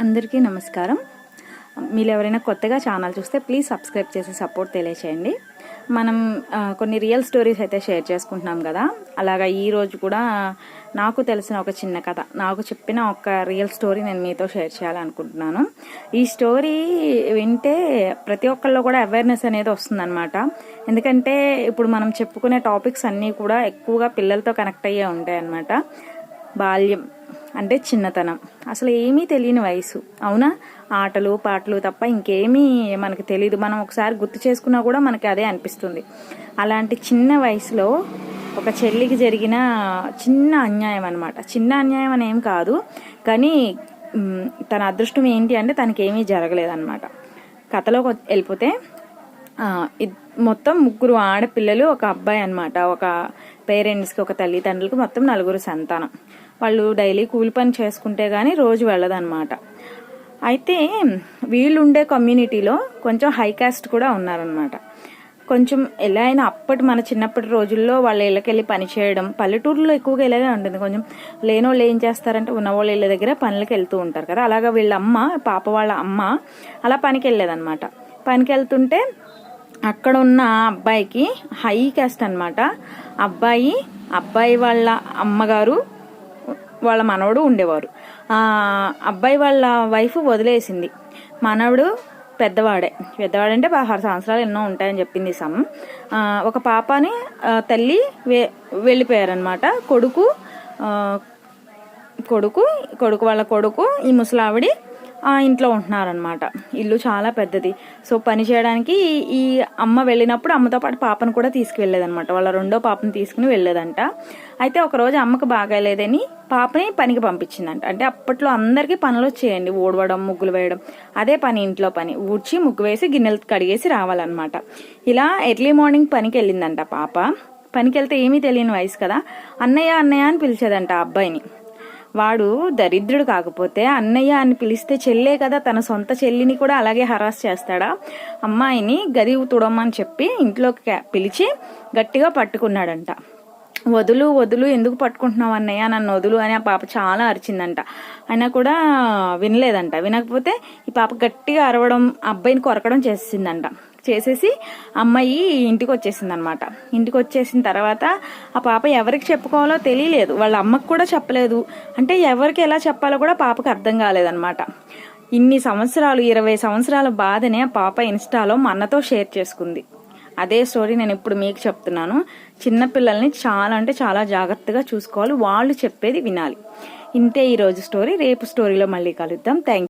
అందరికీ నమస్కారం. మీరు ఎవరైనా కొత్తగా ఛానల్ చూస్తే ప్లీజ్ సబ్స్క్రైబ్ చేసి సపోర్ట్ తెలియచేయండి. మనం కొన్ని రియల్ స్టోరీస్ అయితే షేర్ చేసుకుంటున్నాం కదా, అలాగా ఈరోజు కూడా నాకు తెలిసిన ఒక చిన్న కథ, నాకు చెప్పిన ఒక రియల్ స్టోరీ నేను మీతో షేర్ చేయాలనుకుంటున్నాను. ఈ స్టోరీ వింటే ప్రతి ఒక్కళ్ళు కూడా అవేర్నెస్ అనేది వస్తుందన్నమాట. ఎందుకంటే ఇప్పుడు మనం చెప్పుకునే టాపిక్స్ అన్నీ కూడా ఎక్కువగా పిల్లలతో కనెక్ట్ అయ్యే ఉంటాయి అన్నమాట. బాల్యం అంటే చిన్నతనం, అసలు ఏమీ తెలియని వయసు, అవునా? ఆటలు పాటలు తప్ప ఇంకేమీ మనకు తెలియదు. మనం ఒకసారి గుర్తు చేసుకున్నా కూడా మనకి అదే అనిపిస్తుంది. అలాంటి చిన్న వయసులో ఒక చెల్లికి జరిగిన చిన్న అన్యాయం అనమాట. చిన్న అన్యాయం అని ఏం కాదు, కానీ తన అదృష్టం ఏంటి అంటే తనకేమీ జరగలేదన్నమాట. కథలోకి వెళ్ళిపోతే మొత్తం 3 ఆడపిల్లలు, ఒక అబ్బాయి అనమాట. ఒక పేరెంట్స్కి, ఒక తల్లిదండ్రులకు మొత్తం 4 సంతానం. వాళ్ళు డైలీ కూలి పని చేసుకుంటే కానీ రోజు వెళ్ళదన్నమాట. అయితే వీళ్ళుండే కమ్యూనిటీలో కొంచెం హై కాస్ట్ కూడా ఉన్నారనమాట. కొంచెం ఎలా అయినా మన చిన్నప్పటి రోజుల్లో వాళ్ళ ఇళ్ళకెళ్ళి పని చేయడం, పల్లెటూరులో ఎక్కువగా ఇలాగే ఉంటుంది. కొంచెం లేనోళ్ళు ఏం చేస్తారంటే ఉన్నవాళ్ళ ఇళ్ళ దగ్గర పనులకు వెళ్తూ ఉంటారు కదా, అలాగా వీళ్ళ అమ్మ, పాప వాళ్ళ అమ్మ అలా పనికి వెళ్ళేదన్నమాట. పనికి వెళ్తుంటే అక్కడ ఉన్న అబ్బాయికి హై కాస్ట్ అనమాట. అబ్బాయి వాళ్ళ అమ్మగారు, వాళ్ళ మనవడు ఉండేవారు. అబ్బాయి వాళ్ళ వైఫ్ వదిలేసింది. మనవడు పెద్దవాడంటే 16 సంవత్సరాలు ఎన్నో ఉంటాయని చెప్పింది ఒక పాపని తల్లి వెళ్ళిపోయారనమాట. కొడుకు వాళ్ళ కొడుకు, ఈ ముసలావిడి ఇంట్లో ఉంటున్నారనమాట. ఇల్లు చాలా పెద్దది. సో పని చేయడానికి ఈ అమ్మ వెళ్ళినప్పుడు అమ్మతో పాటు పాపను కూడా తీసుకువెళ్ళేదనమాట. వాళ్ళ 2వ పాపను తీసుకుని వెళ్ళేదంట. అయితే ఒకరోజు అమ్మకు బాగాలేదని పాపని పనికి పంపించిందంట. అంటే అప్పట్లో అందరికీ పనులు వచ్చేయండి, ఊడవడం, ముగ్గులు వేయడం, అదే పని, ఇంట్లో పని. ఊడ్చి ముగ్గు వేసి గిన్నెలు కడిగేసి రావాలన్నమాట. ఇలా ఎర్లీ మార్నింగ్ పనికి వెళ్ళిందంట పాప. పనికి వెళ్తే ఏమీ తెలియని వయసు కదా, అన్నయ్య అని పిలిచేదంట ఆ అబ్బాయిని. వాడు దరిద్రుడు కాకపోతే అన్నయ్య అని పిలిస్తే చెల్లే కదా, తన సొంత చెల్లిని కూడా అలాగే హరాస్ చేస్తాడా? అమ్మాయిని గది తుడమని చెప్పి ఇంట్లోకి పిలిచి గట్టిగా పట్టుకున్నాడంట. వదులు, ఎందుకు పట్టుకుంటున్నావు అన్నయ్య, నన్ను వదులు అని ఆ పాప చాలా అరిచిందంట. అయినా కూడా వినలేదంట. వినకపోతే ఈ పాప గట్టిగా అరవడం, అబ్బాయిని కొరకడం చేసేసి అమ్మాయి ఇంటికి వచ్చేసింది అనమాట. ఇంటికి వచ్చేసిన తర్వాత ఆ పాప ఎవరికి చెప్పుకోవాలో తెలియలేదు, వాళ్ళ అమ్మకు కూడా చెప్పలేదు. అంటే ఎవరికి ఎలా చెప్పాలో కూడా పాపకు అర్థం కాలేదనమాట. ఇన్ని సంవత్సరాలు, 20 సంవత్సరాల బాధనే ఆ పాప ఇన్స్టాలో మా అన్నతో షేర్ చేసుకుంది. అదే స్టోరీ నేను ఇప్పుడు మీకు చెప్తున్నాను. చిన్నపిల్లల్ని చాలా అంటే చాలా జాగ్రత్తగా చూసుకోవాలి, వాళ్ళు చెప్పేది వినాలి. ఇంతే ఈరోజు స్టోరీ. రేపు స్టోరీలో మళ్ళీ కలుద్దాం. Thank you.